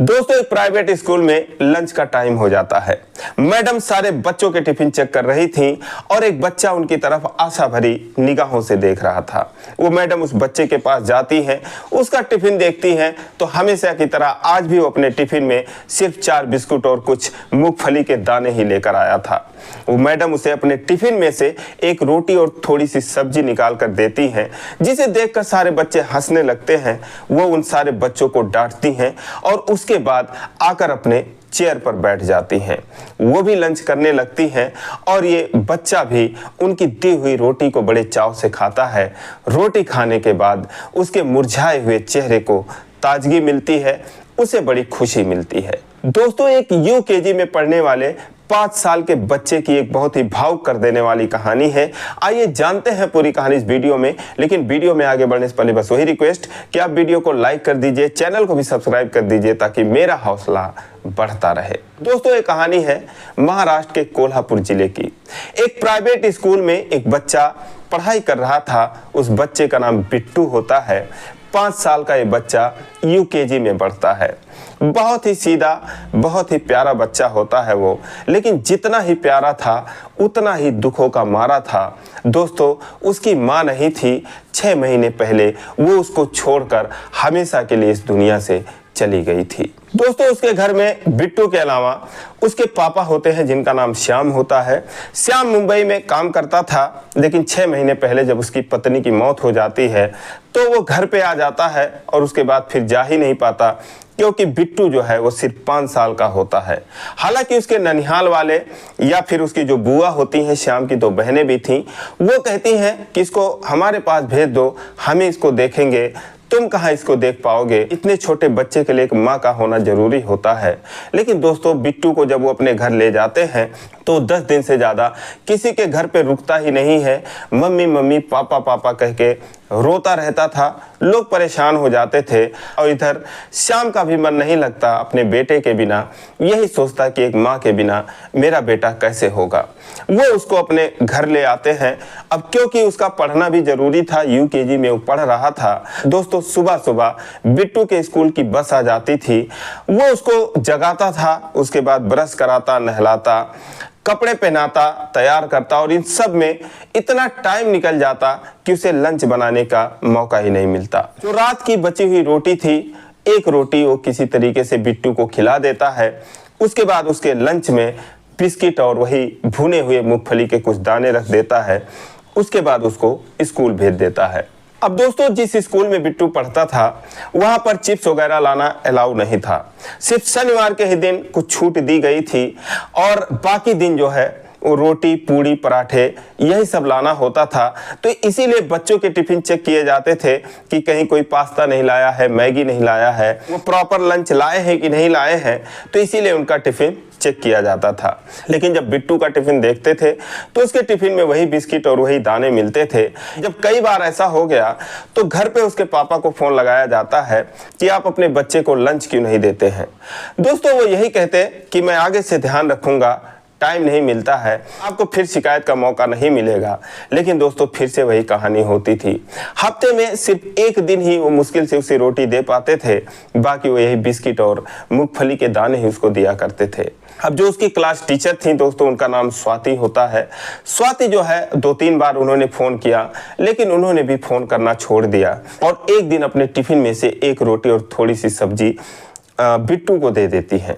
दोस्तों, एक private school में लंच का टाइम हो जाता है। मैडम सारे बच्चों के टिफिन चेक कर रही थी और एक बच्चा उनकी तरफ आशा भरी निगाहों से देख रहा था। वो मैडम उस बच्चे के पास जाती हैं, उसका टिफिन देखती हैं तो हमेशा की तरह आज भी वो अपने टिफिन में सिर्फ 4 बिस्कुट और कुछ मूंगफली के दाने ही लेकर आया था। वो मैडम उसे अपने टिफिन में से एक रोटी और थोड़ी सी सब्जी निकाल कर देती हैं, जिसे देखकर सारे बच्चे हंसने लगते हैं। वो उन सारे बच्चों को डांटती हैं और उसके बाद आकर अपने चेयर पर बैठ जाती हैं। वो भी लंच करने लगती हैं और ये बच्चा भी उनकी दी हुई रोटी को बड़े चाव से खाता है। रोटी खाने के बाद उसके मुरझाए हुए चेहरे को ताजगी मिलती है, उसे बड़ी खुशी मिलती है। दोस्तों, एक यूकेजी में पढ़ने वाले 5 साल के बच्चे की एक बहुत ही भावुक कर देने वाली कहानी है। आइए जानते हैं पूरी कहानी इस वीडियो में। लेकिन वीडियो में आगे बढ़ने से पहले बस वही रिक्वेस्ट कि आप वीडियो को लाइक कर दीजिए, चैनल को भी सब्सक्राइब कर दीजिए ताकि मेरा हौसला बढ़ता रहे। दोस्तों, ये कहानी है महाराष्ट्र के कोल्हापुर जिले की। एक प्राइवेट स्कूल में एक बच्चा पढ़ाई कर रहा था। उस बच्चे का नाम बिट्टू होता है। 5 साल का ये बच्चा यूकेजी में पढ़ता है। बहुत ही सीधा, बहुत ही प्यारा बच्चा होता है वो, लेकिन जितना ही प्यारा था उतना ही दुखों का मारा था। दोस्तों, उसकी माँ नहीं थी। 6 महीने पहले वो उसको छोड़कर हमेशा के लिए इस दुनिया से चली गई थी। दोस्तों, उसके घर में बिट्टू के अलावा उसके पापा होते हैं जिनका नाम श्याम होता है। श्याम मुंबई में काम करता था, लेकिन 6 महीने पहले जब उसकी पत्नी की मौत हो जाती है तो वो घर पे आ जाता है और उसके बाद फिर जा ही नहीं पाता, क्योंकि बिट्टू जो है वो सिर्फ 5 साल का होता है। हालांकि उसके ननिहाल वाले या फिर उसकी जो बुआ होती हैं, श्याम की 2 बहनें भी थीं, वो कहती हैं कि इसको हमारे पास भेज दो, हमें इसको देखेंगे, तुम कहाँ इसको देख पाओगे। इतने छोटे बच्चे के लिए एक माँ का होना जरूरी होता है। लेकिन दोस्तों, बिट्टू को जब वो अपने घर ले जाते हैं तो 10 दिन से ज़्यादा किसी के घर पे रुकता ही नहीं है। मम्मी मम्मी, पापा पापा कह के रोता रहता था। लोग परेशान हो जाते थे और इधर श्याम का भी मन नहीं लगता अपने बेटे के बिना। यही सोचता कि एक माँ के बिना मेरा बेटा कैसे होगा। वो उसको अपने घर ले आते हैं। अब क्योंकि उसका पढ़ना भी जरूरी था, यूकेजी में वो पढ़ रहा था। दोस्तों, सुबह सुबह बिट्टू के स्कूल की बस आ जाती थी। वो उसको जगाता था, उसके बाद ब्रश कराता, नहलाता, कपड़े पहनाता, तैयार करता और इन सब में इतना टाइम निकल जाता कि उसे लंच बनाने का मौका ही नहीं मिलता। जो रात की बची हुई रोटी थी, एक रोटी वो किसी तरीके से बिट्टू को खिला देता है। उसके बाद उसके लंच में बिस्किट और वही भुने हुए मूंगफली के कुछ दाने रख देता है। उसके बाद उसको स्कूल भेज देता है। अब दोस्तों, जिस स्कूल में बिट्टू पढ़ता था वहां पर चिप्स वगैरह लाना अलाउ नहीं था। सिर्फ शनिवार के ही दिन कुछ छूट दी गई थी और बाकी दिन जो है वो रोटी, पूड़ी, पराठे यही सब लाना होता था। तो इसीलिए बच्चों के टिफिन चेक किए जाते थे कि कहीं कोई पास्ता नहीं लाया है, मैगी नहीं लाया है, वो प्रॉपर लंच लाए हैं कि नहीं लाए हैं। तो इसीलिए उनका टिफिन चेक किया जाता था। लेकिन जब बिट्टू का टिफिन देखते थे तो उसके टिफिन में वही बिस्किट और वही दाने मिलते थे। जब कई बार ऐसा हो गया तो घर पे उसके पापा को फोन लगाया जाता है कि आप अपने बच्चे को लंच क्यों नहीं देते हैं। दोस्तों, वो यही कहते कि मैं आगे से ध्यान रखूंगा, टाइम नहीं मिलता है, आपको फिर शिकायत का मौका नहीं मिलेगा। लेकिन दोस्तों, फिर से वही कहानी होती थी। हफ्ते में सिर्फ एक दिन ही वो मुश्किल से उसे रोटी दे पाते थे, बाकी वो यही बिस्किट और मूंगफली के दाने ही उसको दिया करते थे। अब जो उसकी क्लास टीचर थी दोस्तों, उनका नाम स्वाति होता है। स्वाति जो है 2-3 बार उन्होंने फ़ोन किया, लेकिन उन्होंने भी फ़ोन करना छोड़ दिया और एक दिन अपने टिफिन में से एक रोटी और थोड़ी सी सब्जी बिट्टू को दे देती है।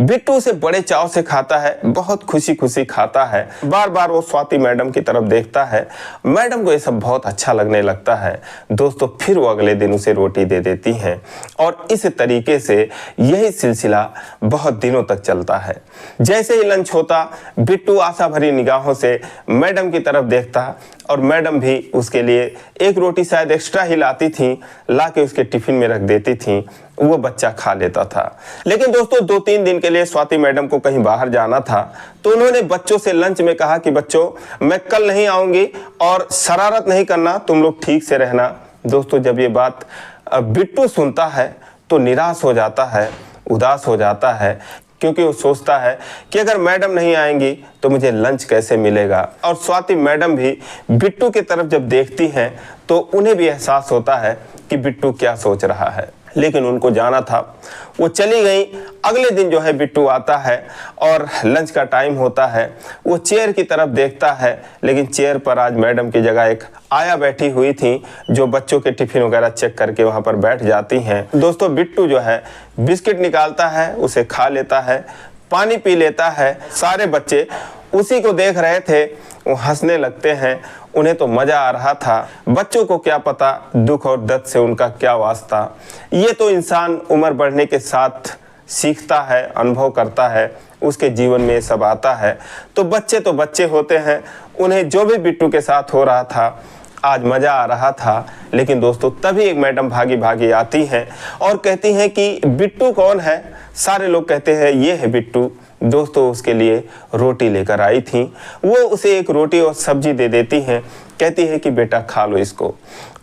बिट्टू उसे बड़े चाव से खाता है, बहुत खुशी खुशी खाता है। बार बार वो स्वाति मैडम की तरफ देखता है। मैडम को ये सब बहुत अच्छा लगने लगता है। दोस्तों, फिर वो अगले दिन उसे रोटी दे देती हैं और इस तरीके से यही सिलसिला बहुत दिनों तक चलता है। जैसे ही लंच होता, बिट्टू आशा भरी निगाहों से मैडम की तरफ देखता और मैडम भी उसके लिए एक रोटी शायद एक्स्ट्रा ही लाती थी, ला के उसके टिफिन में रख देती थी। वो बच्चा खा लेता था। लेकिन दोस्तों, 2-3 दिन के लिए स्वाति मैडम को कहीं बाहर जाना था तो उन्होंने बच्चों से लंच में कहा कि बच्चों, मैं कल नहीं आऊंगी और शरारत नहीं करना, तुम लोग ठीक से रहना। दोस्तों, जब ये बात बिट्टू सुनता है तो निराश हो जाता है, उदास हो जाता है, क्योंकि वो सोचता है कि अगर मैडम नहीं आएंगी तो मुझे लंच कैसे मिलेगा। और स्वाति मैडम भी बिट्टू की तरफ जब देखती हैं तो उन्हें भी एहसास होता है कि बिट्टू क्या सोच रहा है। लेकिन उनको जाना था, वो चली गई। अगले दिन जो है बिट्टू आता है और लंच का टाइम होता है। वो चेयर की तरफ देखता है, लेकिन चेयर पर आज मैडम की जगह एक आया बैठी हुई थी जो बच्चों के टिफिन वगैरह चेक करके वहाँ पर बैठ जाती हैं। दोस्तों, बिट्टू जो है बिस्किट निकालता है, उसे खा लेता है, पानी पी लेता है। सारे बच्चे उसी को देख रहे थे, वो हंसने लगते हैं। उन्हें तो मजा आ रहा था। बच्चों को क्या पता दुख और दर्द से उनका क्या वास्ता। ये तो इंसान उम्र बढ़ने के साथ सीखता है, अनुभव करता है, उसके जीवन में ये सब आता है। तो बच्चे होते हैं। उन्हें जो भी बिट्टू के साथ हो रहा था आज मजा आ रहा था। लेकिन दोस्तों, तभी एक मैडम भागी भागी आती हैं और कहती हैं कि बिट्टू कौन है। सारे लोग कहते हैं ये है बिट्टू। दोस्तों, उसके लिए रोटी लेकर आई थी। वो उसे एक रोटी और सब्जी दे देती हैं, कहती है कि बेटा खा लो इसको।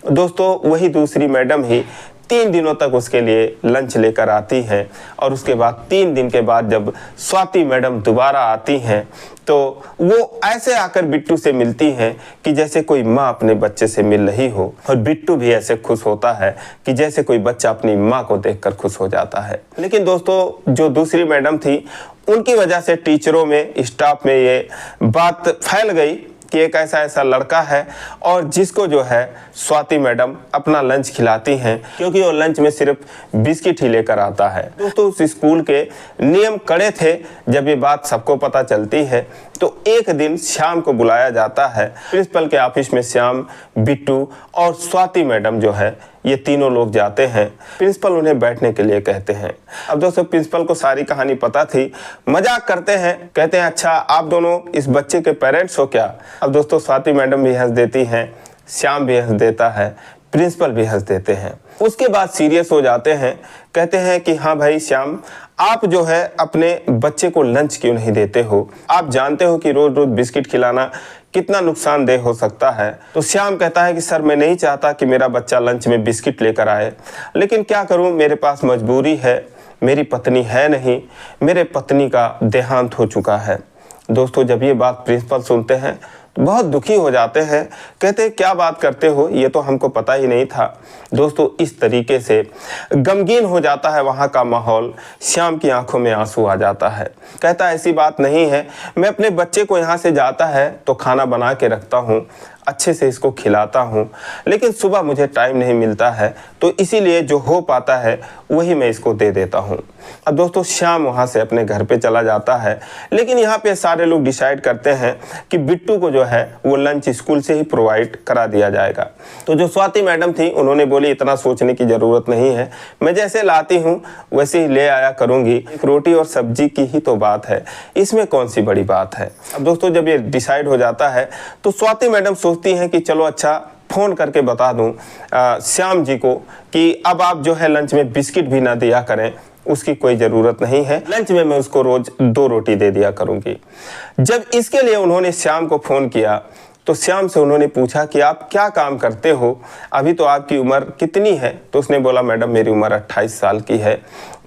दोस्तों, वही दूसरी मैडम ही 3 दिनों तक उसके लिए लंच लेकर आती हैं। और उसके बाद 3 दिन के बाद जब स्वाति मैडम दोबारा आती हैं तो वो ऐसे आकर बिट्टू से मिलती हैं कि जैसे कोई माँ अपने बच्चे से मिल रही हो। और बिट्टू भी ऐसे खुश होता है कि जैसे कोई बच्चा अपनी माँ को देखकर खुश हो जाता है। लेकिन दोस्तों, जो दूसरी मैडम थी उनकी वजह से टीचरों में, स्टाफ में ये बात फैल गई कि एक ऐसा लड़का है और जिसको जो है स्वाति मैडम अपना लंच खिलाती हैं, क्योंकि वो लंच में सिर्फ बिस्किट ही लेकर आता है। दोस्तों, उस स्कूल के नियम कड़े थे। जब ये बात सबको पता चलती है तो एक दिन श्याम को बुलाया जाता है। प्रिंसिपल के ऑफिस में श्याम, बिट्टू और स्वाति मैडम जो है ये तीनों लोग जाते हैं। प्रिंसिपल उन्हें बैठने के लिए कहते हैं। अब दोस्तों, प्रिंसिपल को सारी कहानी पता थी। मजाक करते हैं, कहते हैं अच्छा आप दोनों इस बच्चे के पेरेंट्स हो क्या। अब दोस्तों, स्वाति मैडम भी हंस देती हैं, श्याम भी हंस देता है, प्रिंसिपल भी हंस देते हैं। उसके बाद सीरियस हो जाते हैं, कहते हैं कि हाँ भाई श्याम, आप जो है अपने बच्चे को लंच क्यों नहीं देते हो। आप जानते हो कि रोज रोज बिस्किट खिलाना कितना नुकसानदेह हो सकता है। तो श्याम कहता है कि सर, मैं नहीं चाहता कि मेरा बच्चा लंच में बिस्किट लेकर आए, लेकिन क्या करूं, मेरे पास मजबूरी है। मेरी पत्नी है नहीं, मेरे पत्नी का देहांत हो चुका है। दोस्तों, जब ये बात प्रिंसिपल सुनते हैं तो बहुत दुखी हो जाते हैं। कहते हैं क्या बात करते हो, ये तो हमको पता ही नहीं था। दोस्तों, इस तरीके से गमगीन हो जाता है वहाँ का माहौल। श्याम की आंखों में आंसू आ जाता है। कहता है ऐसी बात नहीं है, मैं अपने बच्चे को यहाँ से जाता है तो खाना बना के रखता हूँ, अच्छे से इसको खिलाता हूँ, लेकिन सुबह मुझे टाइम नहीं मिलता है, तो इसीलिए जो हो पाता है वही मैं इसको दे देता हूँ। अब दोस्तों, श्याम वहाँ से अपने घर पे चला जाता है। लेकिन यहाँ पे सारे लोग डिसाइड करते हैं कि बिट्टू को जो है वो लंच स्कूल से ही प्रोवाइड करा दिया जाएगा। तो जो स्वाति मैडम थी उन्होंने बोली इतना सोचने की ज़रूरत नहीं है, मैं जैसे लाती हूँ वैसे ही ले आया करूँगी। एक रोटी और सब्जी की ही तो बात है, इसमें कौन सी बड़ी बात है। अब दोस्तों, जब ये डिसाइड हो जाता है तो स्वाति मैडम सोचती हैं कि चलो अच्छा फ़ोन करके बता दूं श्याम जी को कि अब आप जो है लंच में बिस्किट भी ना दिया करें, उसकी कोई ज़रूरत नहीं है, लंच में मैं उसको रोज़ 2 रोटी दे दिया करूँगी। जब इसके लिए उन्होंने श्याम को फ़ोन किया तो श्याम से उन्होंने पूछा कि आप क्या काम करते हो, अभी तो आपकी उम्र कितनी है। तो उसने बोला मैडम मेरी उम्र 28 साल की है।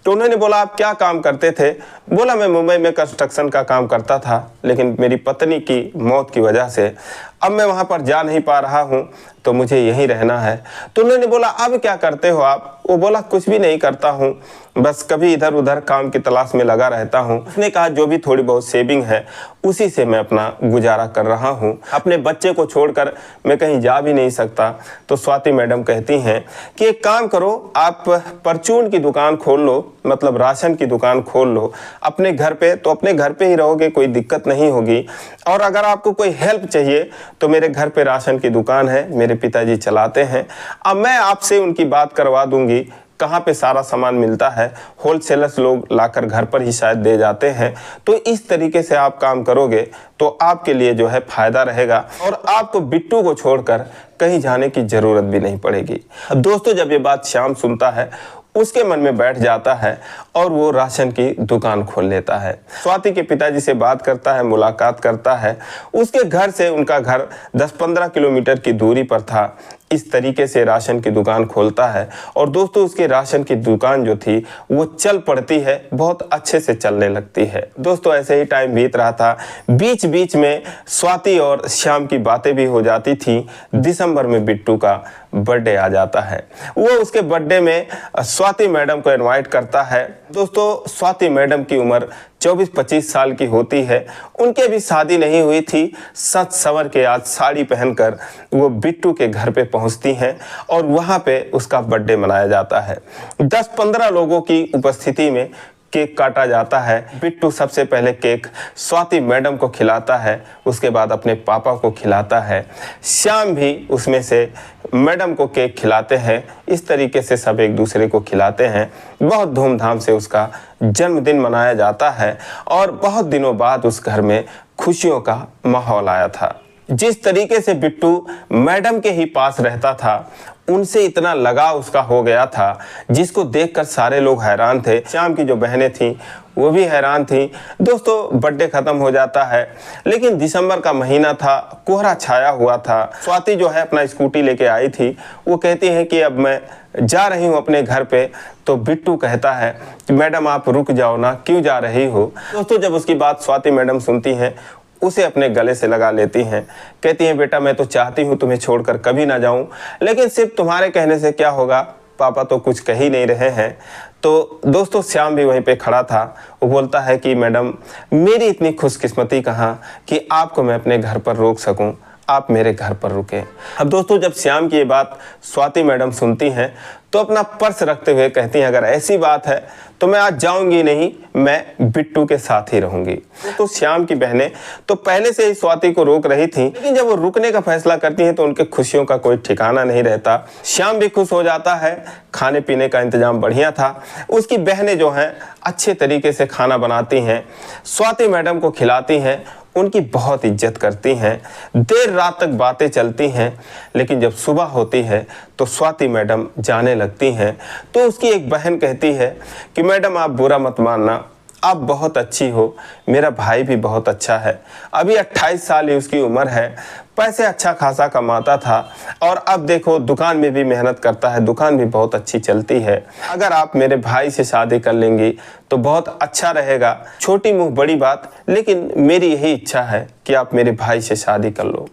तो उन्होंने बोला आप क्या काम करते थे। बोला मैं मुंबई में कंस्ट्रक्शन का काम करता था, लेकिन मेरी पत्नी की मौत की वजह से अब मैं वहाँ पर जा नहीं पा रहा हूँ, तो मुझे यहीं रहना है। तो उन्होंने बोला अब क्या करते हो आप। वो बोला कुछ भी नहीं करता हूँ, बस कभी इधर उधर काम की तलाश में लगा रहता हूँ। उसने कहा जो भी थोड़ी बहुत सेविंग है उसी से मैं अपना गुजारा कर रहा हूँ, अपने बच्चे को छोड़कर मैं कहीं जा भी नहीं सकता। तो स्वाति मैडम कहती हैं कि एक काम करो, आप परचून की दुकान खोल लो, मतलब राशन की दुकान खोल लो अपने घर पे, तो अपने घर पे ही रहोगे, कोई दिक्कत नहीं होगी। और अगर आपको कोई हेल्प चाहिए तो मेरे घर पे राशन की दुकान है, मेरे पिताजी चलाते हैं, अब मैं आपसे उनकी बात करवा दूंगी कहाँ पे सारा सामान मिलता है, होलसेलर्स लोग लाकर घर पर ही शायद दे जाते हैं। तो इस तरीके से आप काम करोगे तो आपके लिए जो है फायदा रहेगा और आपको बिट्टू को छोड़कर कहीं जाने की जरूरत भी नहीं पड़ेगी। अब दोस्तों, जब ये बात श्याम सुनता है उसके मन में बैठ जाता है और वो राशन की दुकान खोल लेता है। स्वाति के पिताजी से बात करता है, मुलाकात करता है। उसके घर से उनका घर 10-15 किलोमीटर की दूरी पर था। इस तरीके से राशन की दुकान खोलता है और दोस्तों उसके राशन की दुकान जो थी वो चल पड़ती है, बहुत अच्छे से चलने लगती है। दोस्तों ऐसे ही टाइम बीत रहा था। बीच बीच में स्वाति और श्याम की बातें भी हो जाती थी। दिसंबर में बिट्टू का बर्थडे आ जाता है। वो उसके बर्थडे में स्वाति मैडम को इनवाइट करता है। दोस्तों स्वाति मैडम की उम्र 24-25 साल की होती है। उनके भी शादी नहीं हुई थी। सच संवर के आज साड़ी पहनकर वो बिट्टू के घर पे पहुंचती हैं और वहां पे उसका बर्थडे मनाया जाता है। 10-15 लोगों की उपस्थिति में केक काटा जाता है। बिट्टू सबसे पहले केक स्वाति मैडम को खिलाता है, उसके बाद अपने पापा को खिलाता है। श्याम भी उसमें से मैडम को केक खिलाते हैं। इस तरीके से सब एक दूसरे को खिलाते हैं। बहुत धूमधाम से उसका जन्मदिन मनाया जाता है और बहुत दिनों बाद उस घर में खुशियों का माहौल आया था। जिस तरीके से बिट्टू मैडम के ही पास रहता था, उनसे इतना लगाव उसका हो गया था जिसको देखकर सारे लोग हैरान थे। श्याम की जो बहनें थीं वो भी हैरान थीं। दोस्तों बर्थडे खत्म हो जाता है, लेकिन दिसंबर का महीना था, कोहरा छाया हुआ था। स्वाति जो है अपना स्कूटी लेके आई थी। वो कहती है कि अब मैं जा रही हूँ अपने घर पे। तो बिट्टू कहता है कि मैडम आप रुक जाओ ना, क्यों जा रही हो। दोस्तों जब उसकी बात स्वाति मैडम सुनती हैं, उसे अपने गले से लगा लेती हैं। कहती हैं बेटा मैं तो चाहती हूँ तुम्हें छोड़कर कभी ना जाऊँ, लेकिन सिर्फ तुम्हारे कहने से क्या होगा, पापा तो कुछ कह ही नहीं रहे हैं। तो दोस्तों श्याम भी वहीं पे खड़ा था। वो बोलता है कि मैडम मेरी इतनी खुशकिस्मती कहाँ कि आपको मैं अपने घर पर रोक सकूं, आप मेरे घर पर रुकें। अब दोस्तों जब श्याम की ये बात स्वाति मैडम सुनती हैं तो अपना पर्स रखते हुए कहती हैं अगर ऐसी बात है तो मैं आज जाऊंगी नहीं, मैं बिट्टू के साथ ही रहूंगी। तो श्याम की बहनें तो पहले से ही स्वाति को रोक रही थीं, लेकिन जब वो रुकने का फैसला करती हैं तो उनके खुशियों का कोई ठिकाना नहीं रहता। श्याम भी खुश हो जाता है। खाने पीने का इंतजाम बढ़िया था। उसकी बहनें जो हैं अच्छे तरीके से खाना बनाती हैं, स्वाति मैडम को खिलाती हैं, उनकी बहुत इज्जत करती हैं। देर रात तक बातें चलती हैं, लेकिन जब सुबह होती है तो स्वाति मैडम जाने लगती हैं। तो उसकी एक बहन कहती है कि मैडम आप बुरा मत मानना, आप बहुत अच्छी हो, मेरा भाई भी बहुत अच्छा है। अभी 28 साल ही उसकी उम्र है, पैसे अच्छा खासा कमाता था और अब देखो दुकान में भी मेहनत करता है, दुकान भी बहुत अच्छी चलती है। अगर आप मेरे भाई से शादी कर लेंगी तो बहुत अच्छा रहेगा। छोटी मुँह बड़ी बात, लेकिन मेरी यही इच्छा है कि आप मेरे भाई से शादी कर लो।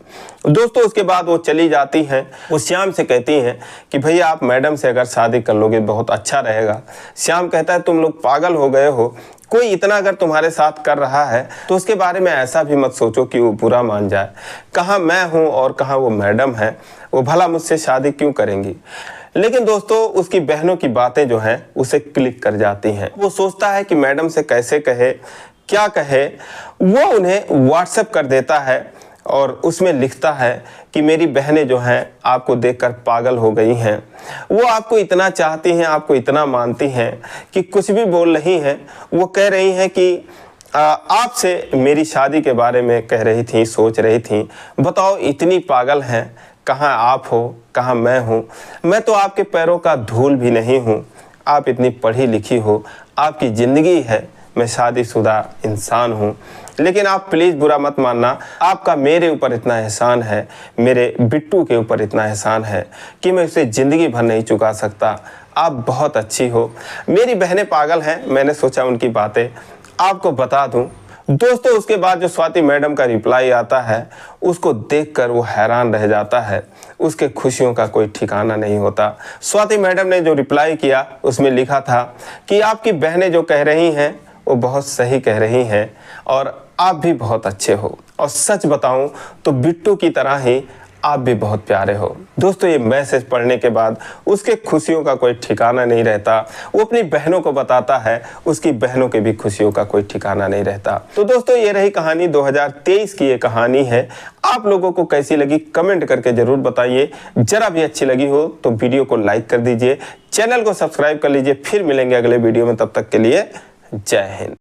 दोस्तों उसके बाद वो चली जाती हैं। वो श्याम से कहती हैं कि भैया आप मैडम से अगर शादी कर लोगे बहुत अच्छा रहेगा। श्याम कहता है तुम लोग पागल हो गए हो, कोई इतना अगर तुम्हारे साथ कर रहा है तो उसके बारे में ऐसा भी मत सोचो कि वो बुरा मान जाए। कहाँ मैं हूँ और कहाँ वो मैडम है, वो भला मुझसे शादी क्यों करेंगी। लेकिन दोस्तों उसकी बहनों की बातें जो हैं उसे क्लिक कर जाती हैं। वो सोचता है कि मैडम से कैसे कहे, क्या कहे। वो उन्हें व्हाट्सएप कर देता है और उसमें लिखता है कि मेरी बहनें जो हैं आपको देखकर पागल हो गई हैं। वो आपको इतना चाहती हैं, आपको इतना मानती हैं कि कुछ भी बोल रही हैं। वो कह रही हैं कि आपसे मेरी शादी के बारे में कह रही थी, सोच रही थी। बताओ इतनी पागल हैं, कहाँ आप हो, कहाँ मैं हूँ। मैं तो आपके पैरों का धूल भी नहीं हूँ। आप इतनी पढ़ी लिखी हो, आपकी ज़िंदगी है, मैं शादीशुदा इंसान हूँ। लेकिन आप प्लीज़ बुरा मत मानना, आपका मेरे ऊपर इतना एहसान है, मेरे बिट्टू के ऊपर इतना एहसान है कि मैं उसे ज़िंदगी भर नहीं चुका सकता। आप बहुत अच्छी हो। मेरी बहनें पागल हैं, मैंने सोचा उनकी बातें आपको बता दूं। दोस्तों उसके बाद जो स्वाति मैडम का रिप्लाई आता है उसको देखकर वो हैरान रह जाता है। उसके खुशियों का कोई ठिकाना नहीं होता। स्वाति मैडम ने जो रिप्लाई किया उसमें लिखा था कि आपकी बहनें जो कह रही हैं वो बहुत सही कह रही हैं और आप भी बहुत अच्छे हो, और सच बताऊं तो बिट्टू की तरह ही आप भी बहुत प्यारे हो। दोस्तों ये मैसेज पढ़ने के बाद उसके खुशियों का कोई ठिकाना नहीं रहता। वो अपनी बहनों को बताता है, उसकी बहनों के भी खुशियों का कोई ठिकाना नहीं रहता। तो दोस्तों ये रही कहानी, 2023 की ये कहानी है। आप लोगों को कैसी लगी कमेंट करके जरूर बताइए। जरा भी अच्छी लगी हो तो वीडियो को लाइक कर दीजिए, चैनल को सब्सक्राइब कर लीजिए। फिर मिलेंगे अगले वीडियो में, तब तक के लिए जय हिंद।